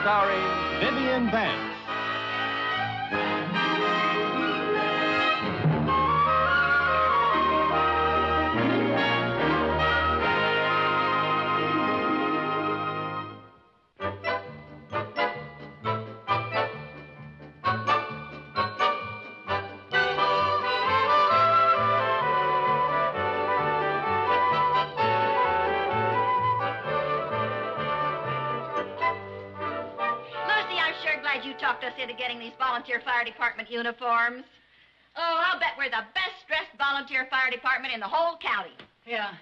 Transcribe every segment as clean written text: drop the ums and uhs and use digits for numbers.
starring Vivian Vance. You talked us into getting these volunteer fire department uniforms. Oh, I'll bet we're the best-dressed volunteer fire department in the whole county. Yeah.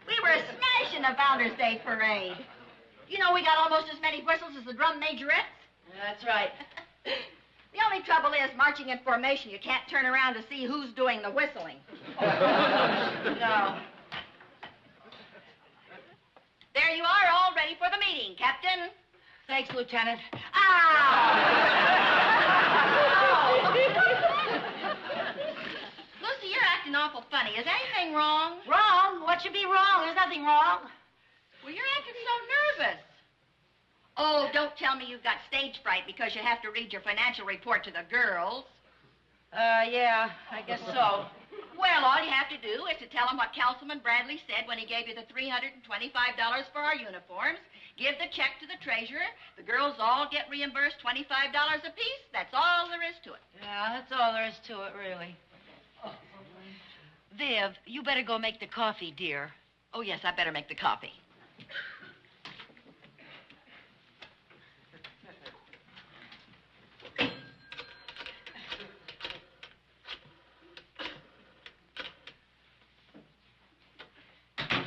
We were a smash in the Founders Day parade. You know, we got almost as many whistles as the drum majorettes. That's right. The only trouble is, marching in formation, you can't turn around to see who's doing the whistling. No. There you are, all ready for the meeting, Captain. Thanks, Lieutenant. Lucy, you're acting awful funny. Is anything wrong? Wrong? What should be wrong? There's nothing wrong. Well, you're acting so nervous. Oh, don't tell me you've got stage fright because you have to read your financial report to the girls. Yeah, I guess so. Well, all you have to do is to tell them what Councilman Bradley said when he gave you the $325 for our uniforms. Give the check to the treasurer. The girls all get reimbursed $25 apiece. That's all there is to it. Yeah, that's all there is to it, really. Viv, you better go make the coffee, dear. Oh, yes, I better make the coffee.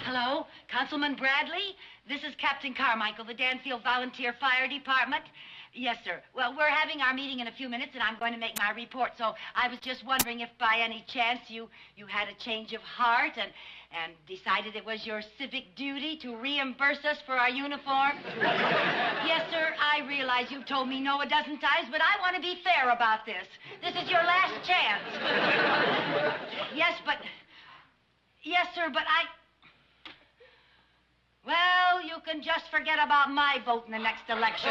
Hello, Councilman Bradley? This is Captain Carmichael, the Danfield Volunteer Fire Department. Yes, sir. Well, we're having our meeting in a few minutes, and I'm going to make my report. So I was just wondering if by any chance you had a change of heart and decided it was your civic duty to reimburse us for our uniform. Yes, sir, I realize you've told me no a dozen times, but I want to be fair about this. This is your last chance. Yes, sir, but well, you can just forget about my vote in the next election.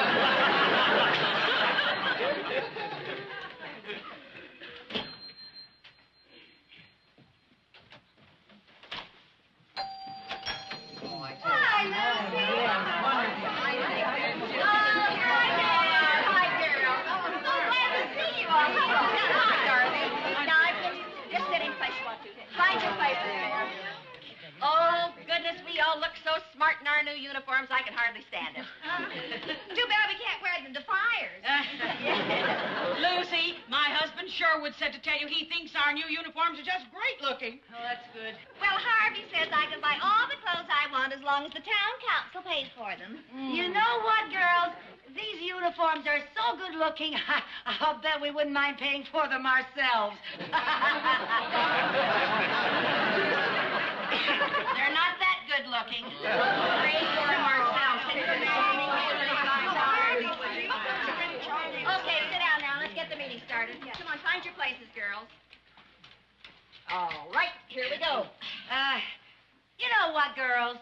Hi, Lucy. Hi, girl. So glad to see you all. Hi, darling. Now, just sit in place you want to. Find your place there. Oh, goodness, we all look so smart in our new uniforms, I can hardly stand it. Too bad we can't wear them to fires. Lucy, my husband Sherwood said to tell you he thinks our new uniforms are just great looking. Oh, that's good. Well, Harvey says I can buy all the clothes I want as long as the town council pays for them. You know what, girls? These uniforms are so good looking, I'll bet we wouldn't mind paying for them ourselves. They're not that good looking. Pray for them ourselves. Okay, sit down now. Let's get the meeting started. Come on, find your places, girls. All right, here we go. You know what, girls?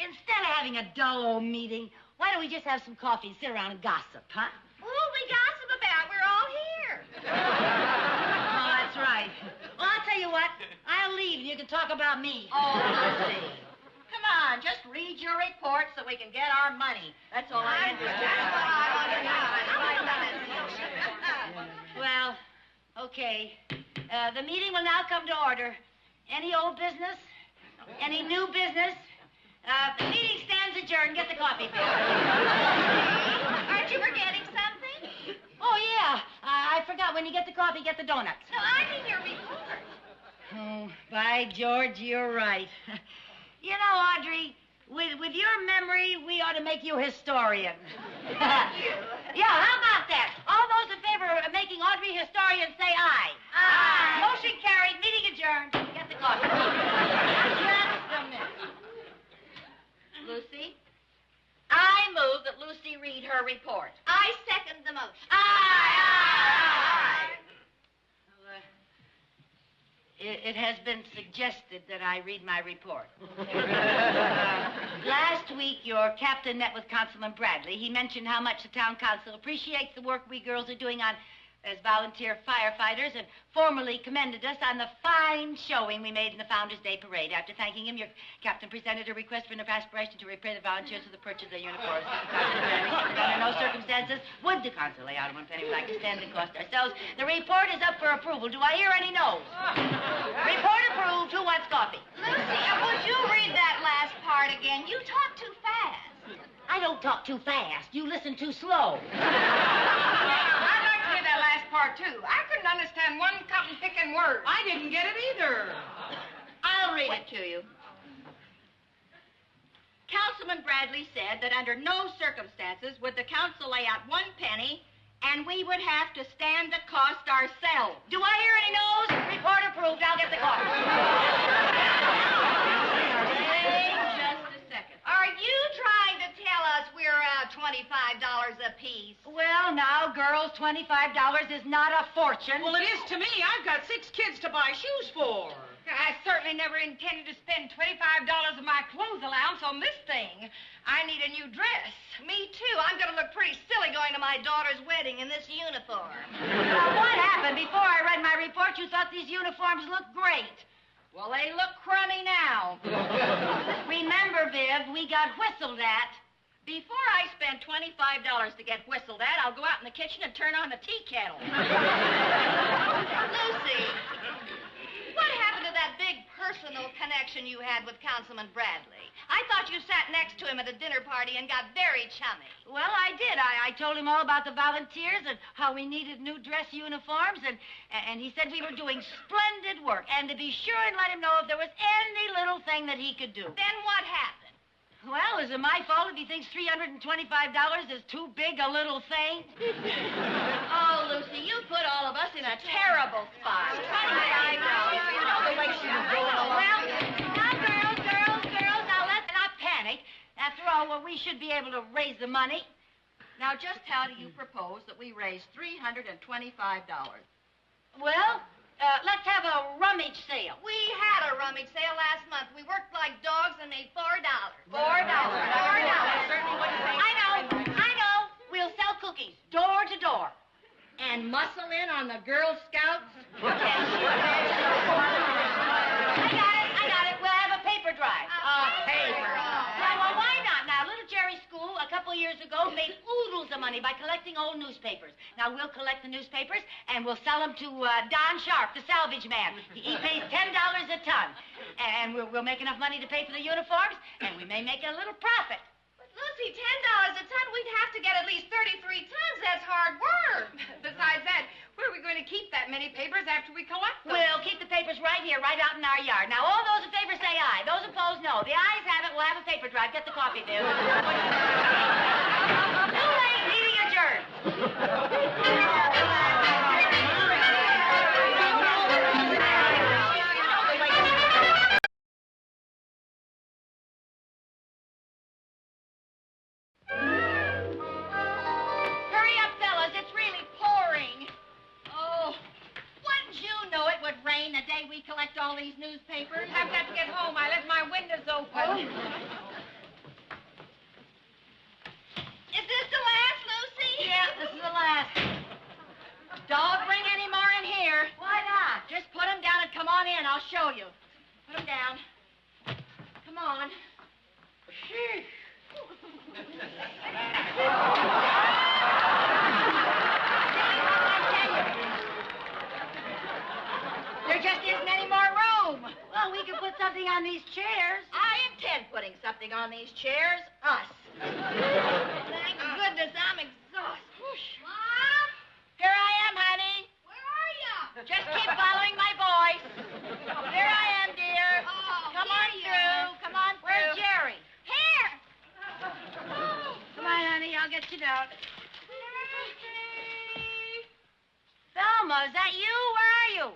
Instead of having a dull old meeting, why don't we just have some coffee and sit around and gossip, huh? Who'll we gossip about? We're all here. Oh, that's right. Well, I'll tell you what. I'll leave and you can talk about me. Oh, Lucy. Come on, just read your report so we can get our money. That's all I can do. Well, okay. The meeting will now come to order. Any old business? Any new business? The meeting stands adjourned. Get the coffee, Bill. Aren't you forgetting something? Oh, yeah. I forgot. When you get the coffee, get the donuts. No, I mean your report. Oh, by George, you're right. You know, Audrey, with your memory, we ought to make you historian. Yeah, how about that? All those in favor of making Audrey historian, say aye. Aye. Motion carried. Meeting adjourned. Get the coffee. Just a minute. Lucy, I move that Lucy read her report. I second the motion. Aye, aye, aye. It has been suggested that I read my report. Last week, your captain met with Councilman Bradley. He mentioned how much the town council appreciates the work we girls are doing as volunteer firefighters and formally commended us on the fine showing we made in the Founders' Day parade. After thanking him, your captain presented a request for enough aspiration to repay the volunteers for the purchase of their uniforms. Under no circumstances would the council lay out one penny we like to stand the cost ourselves. The report is up for approval. Do I hear any no's? Report approved. Who wants coffee? Lucy, would you read that last part again? You talk too fast. I don't talk too fast. You listen too slow. I'd like to hear that last part, too. I couldn't understand one cotton-picking word. I didn't get it either. I'll read it to you. Councilman Bradley said that under no circumstances would the council lay out 1 penny, and we would have to stand the cost ourselves. Do I hear any no's? Report approved. I'll get the coffee. Wait just a second. Are you trying to tell us we're out $25 apiece? Well, now, girls, $25 is not a fortune. Well, it is to me. I've got 6 kids to buy shoes for. I certainly never intended to spend $25 of my clothes allowance on this thing. I need a new dress. Me too. I'm going to look pretty silly going to my daughter's wedding in this uniform. Now, what happened? Before I read my report, you thought these uniforms looked great. Well, they look crummy now. Remember, Viv, we got whistled at. Before I spend $25 to get whistled at, I'll go out in the kitchen and turn on the tea kettle. Lucy, what happened to that big personal connection you had with Councilman Bradley? I thought you sat next to him at a dinner party and got very chummy. Well, I did. I told him all about the volunteers and how we needed new dress uniforms, and he said we were doing splendid work, and to be sure and let him know if there was any little thing that he could do. Then what happened? Well, is it my fault if he thinks $325 is too big a little thing? Oh, Lucy, you put all of us in a terrible spot. $25. You know the way she was going along. Well, now, girls, now let's not panic. After all, we should be able to raise the money. Now, just how do you propose that we raise $325? Well, let's have a rummage sale. We had a rummage sale last month. We worked like dogs and made $4. $4. Certainly wouldn't raise I know. We'll sell cookies door to door. And muscle in on the Girl Scouts? I got it. We'll have a paper drive. Well, why not? Now, Little Jerry's school a couple years ago made oodles of money by collecting old newspapers. Now, we'll collect the newspapers, and we'll sell them to Don Sharp, the salvage man. He pays $10 a ton. And we'll make enough money to pay for the uniforms, and we may make a little profit. But, Lucy, $10 a ton, we'd have to get at least 33 tons. That's hard work. Besides that, where are we going to keep that many papers after we collect them? We'll keep the papers right here, right out in our yard. Now, all those in favor say aye. Those opposed, no. The ayes have it. We'll have a paper drive. Get the coffee, Bill. Too late. Meeting adjourned. Hurry up, fellas. It's really pouring. Oh, wouldn't you know it would rain the day we collect all these newspapers? I've got to get home. I left my windows open. Is this the last, Lucy? Yeah, this is the last. Don't bring any more in here. Why not? Just put them down and come on in. I'll show you. Put them down. Come on. There just isn't any more room. Well, we could put something on these chairs. I intend putting something on these chairs. Us. Thank goodness, I'm exhausted. Mom? Here I am, honey. Where are you? Just keep following my voice. Here I am, dear. Oh, Come on here you through. Come on through. Where's Jerry? Here. Come on, honey. I'll get you down. Thelma, is that you? Where are you?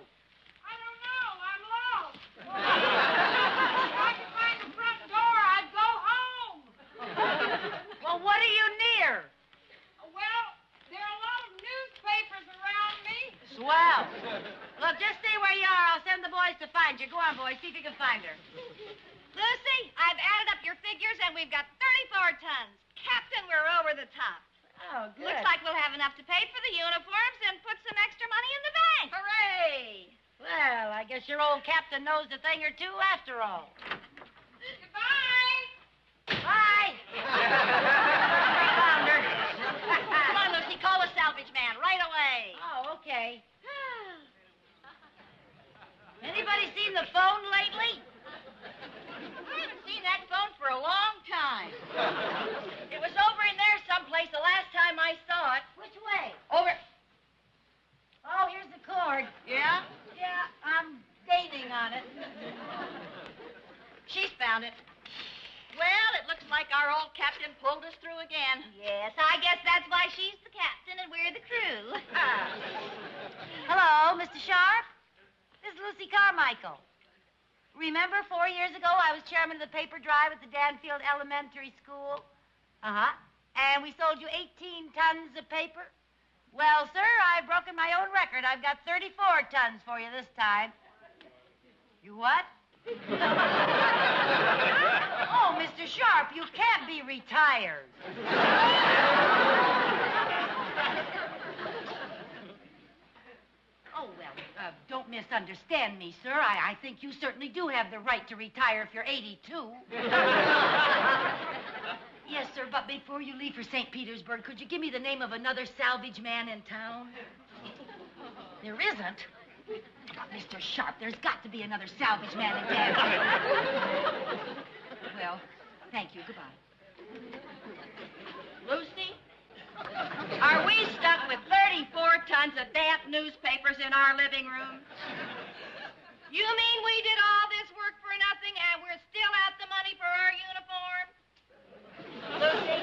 I don't know. I'm lost. If I could find the front door, I'd go home. Well, what are you near? Well, there are a lot of newspapers around me. Swell. Look, just stay where you are. I'll send the boys to find you. Go on, boys. See if you can find her. Lucy, I've added up your figures, and we've got 34 tons. Captain, we're over the top. Oh, good. Looks like we'll have enough to pay for the uniforms and put some extra money in the bank. Hooray! Well, I guess your old captain knows a thing or two after all. Goodbye. Bye! Found her. Come on, Lucy, call the salvage man right away. Oh, okay. Anybody seen the phone lately? I haven't seen that phone for a long time. It was over in there someplace the last time I saw it. Which way? Over. Oh, here's the cord. Yeah? Yeah, I'm gaining on it. She's found it. Well, it looks like our old captain pulled us through again. Yes, I guess that's why she's the captain and we're the crew. Hello, Mr. Sharp. This is Lucy Carmichael. Remember 4 years ago I was chairman of the paper drive at the Danfield Elementary School? Uh-huh. And we sold you 18 tons of paper? Well, sir, I've broken my own record. I've got 34 tons for you this time. You what? Oh, Mr. Sharp, you can't be retired. Oh, well, don't misunderstand me, sir. I think you certainly do have the right to retire if you're 82. Yes, sir, but before you leave for St. Petersburg, could you give me the name of another salvage man in town? There isn't. Mr. Sharp, there's got to be another salvage man in town. Well, thank you. Goodbye. Lucy, are we stuck with 34 tons of damp newspapers in our living room? You mean we did all this work for nothing and we're still out the money for our uniform? Lucy?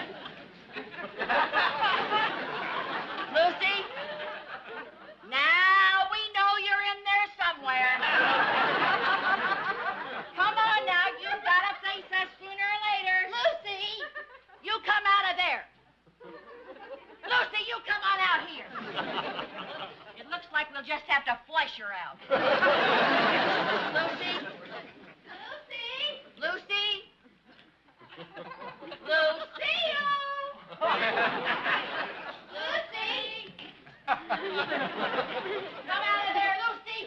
Lucy? Now we know you're in there somewhere. Come on now, you've got to face us sooner or later. Lucy! You come out of there. Lucy, you come on out here. It looks like we'll just have to flush her out. Lucy? Lucy! Lucy? Lucille! Lucy! Come out of there, Lucy!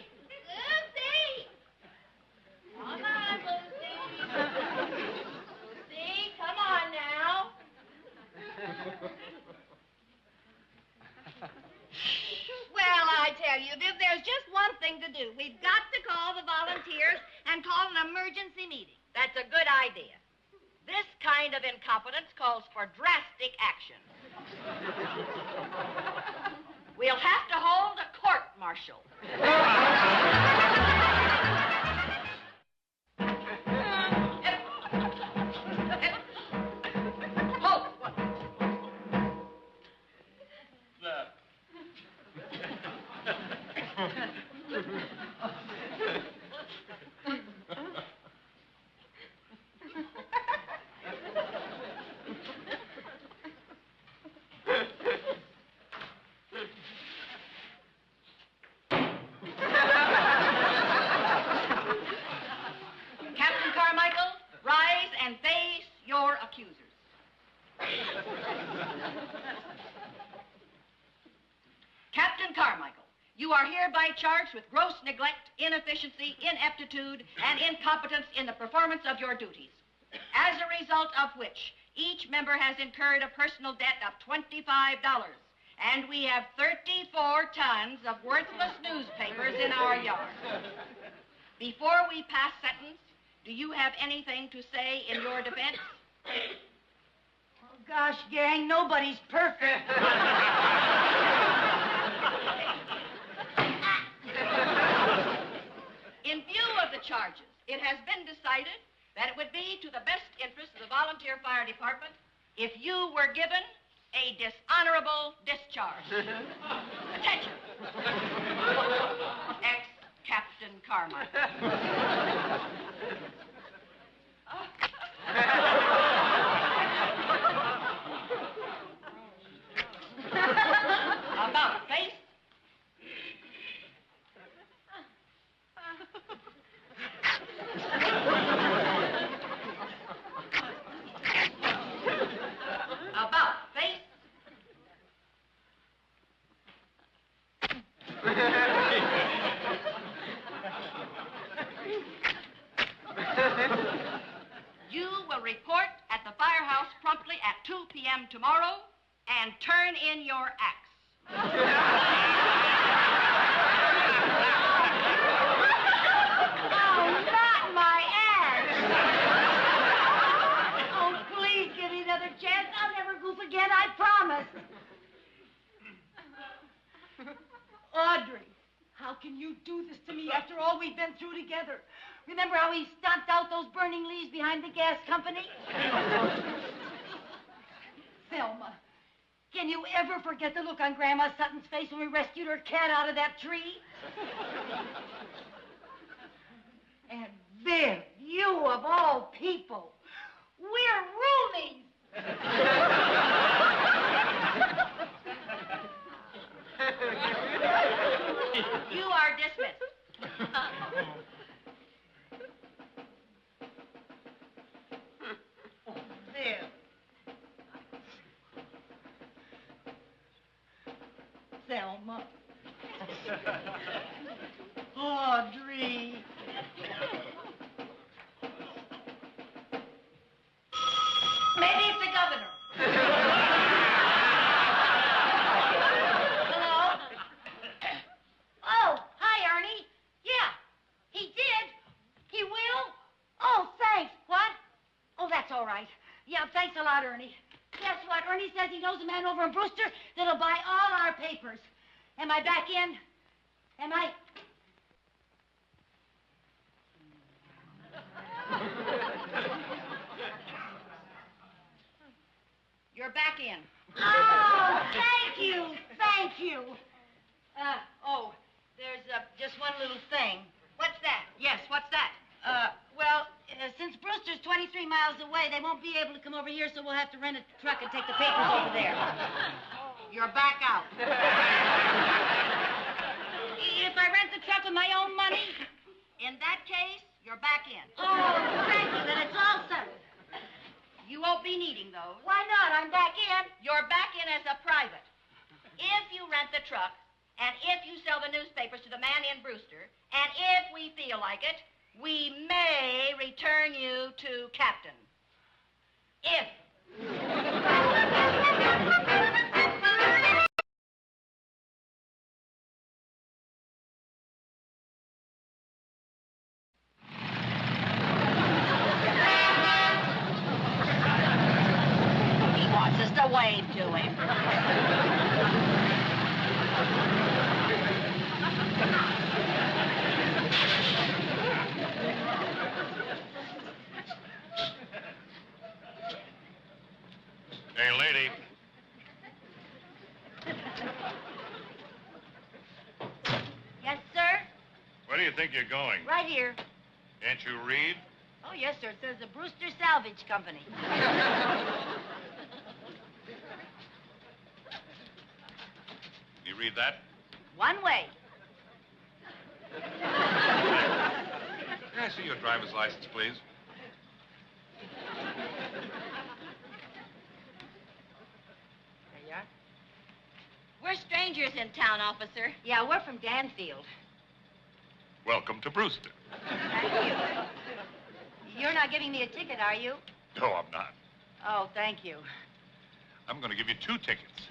Lucy! Come on, Lucy. Lucy, come on now. Well, I tell you, Viv, there's just one thing to do. We've got to call the volunteers and call an emergency meeting. That's a good idea. This kind of incompetence calls for drastic action. We'll have to hold a court-martial. Hold. Captain Carmichael, rise and face your accusers. Captain Carmichael, you are hereby charged with gross neglect, inefficiency, ineptitude, and incompetence in the performance of your duties. As a result of which, each member has incurred a personal debt of $25, and we have 34 tons of worthless newspapers in our yard. Before we pass sentence, do you have anything to say in your defense? Oh, gosh, gang, nobody's perfect. In view of the charges, it has been decided that it would be to the best interest of the volunteer fire department if you were given a dishonorable discharge. Attention. Ex-Captain Carmichael. About face. 2 p.m. tomorrow and turn in your axe. Oh, not my ass! Oh, please give me another chance. I'll never goof again, I promise. Audrey, how can you do this to me after all we've been through together? Remember how we stomped out those burning leaves behind the gas company? Thelma, can you ever forget the look on Grandma Sutton's face when we rescued her cat out of that tree? And Viv, you of all people, we're roomies. You are dismissed. Viv. Thelma. Audrey. Maybe it's the governor. Hello? Oh, hi, Ernie. Yeah, he did. He will? Oh, thanks. What? Oh, that's all right. Yeah, thanks a lot, Ernie. Guess what? Ernie says he knows a man over in Brewster that'll buy all our papers. Am I back in? Am I? You're back in. Oh, thank you. Thank you. There's just one little thing. What's that? Yes, what's that? Since Brewster's 23 miles away, they won't be able to come over here, so we'll have to rent a truck and take the papers over there. You're back out. If I rent the truck with my own money? In that case, you're back in. Oh, thank you. Then it's all settled. You won't be needing those. Why not? I'm back in. You're back in as a private. If you rent the truck, and if you sell the newspapers to the man in Brewster, and if we feel like it, we may return you to captain. If. He wants us to wave to him. Hey, lady. Yes, sir? Where do you think you're going? Right here. Can't you read? Oh, yes, sir. It says the Brewster Salvage Company. You read that? One way. Can I see your driver's license, please? There you are. We're strangers in town, officer. Yeah, we're from Danfield. Welcome to Brewster. Thank you. You're not giving me a ticket, are you? No, I'm not. Oh, thank you. I'm going to give you 2 tickets.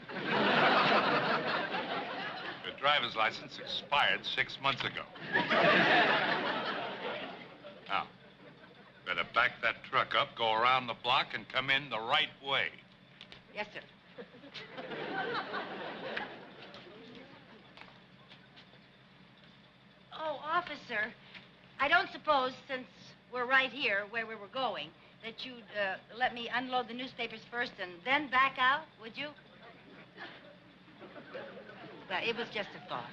Your driver's license expired 6 months ago. Now, better back that truck up, go around the block, and come in the right way. Yes, sir. Oh, officer, I don't suppose, since we're right here where we were going, that you'd let me unload the newspapers first and then back out, would you? Well, it was just a thought.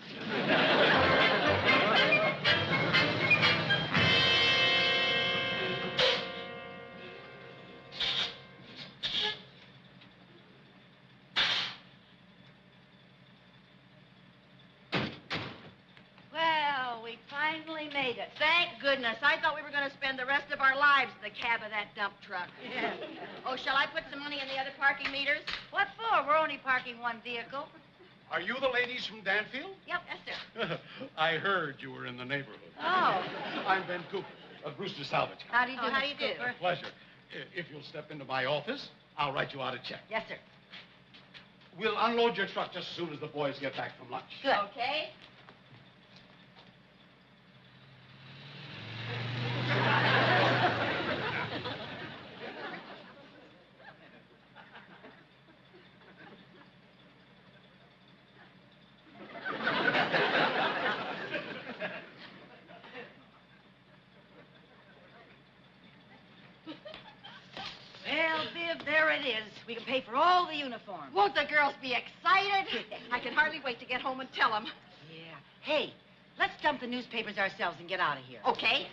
Well, we finally made it. Thank goodness. I thought we were going to spend the rest of our lives in the cab of that dump truck. Yeah. Oh, shall I put some money in the other parking meters? What for? We're only parking one vehicle. Are you the ladies from Danfield? Yep. Yes, sir. I heard you were in the neighborhood. Oh. I'm Ben Cooper of Brewster Salvage. How do you do, Oh, how Mr. do you do? Cooper? Pleasure. If you'll step into my office, I'll write you out a check. Yes, sir. We'll unload your truck just as soon as the boys get back from lunch. Good. Okay. Well, Viv, there it is. We can pay for all the uniforms. Won't the girls be excited? I can hardly wait to get home and tell them. Yeah. Hey, let's dump the newspapers ourselves and get out of here. Okay.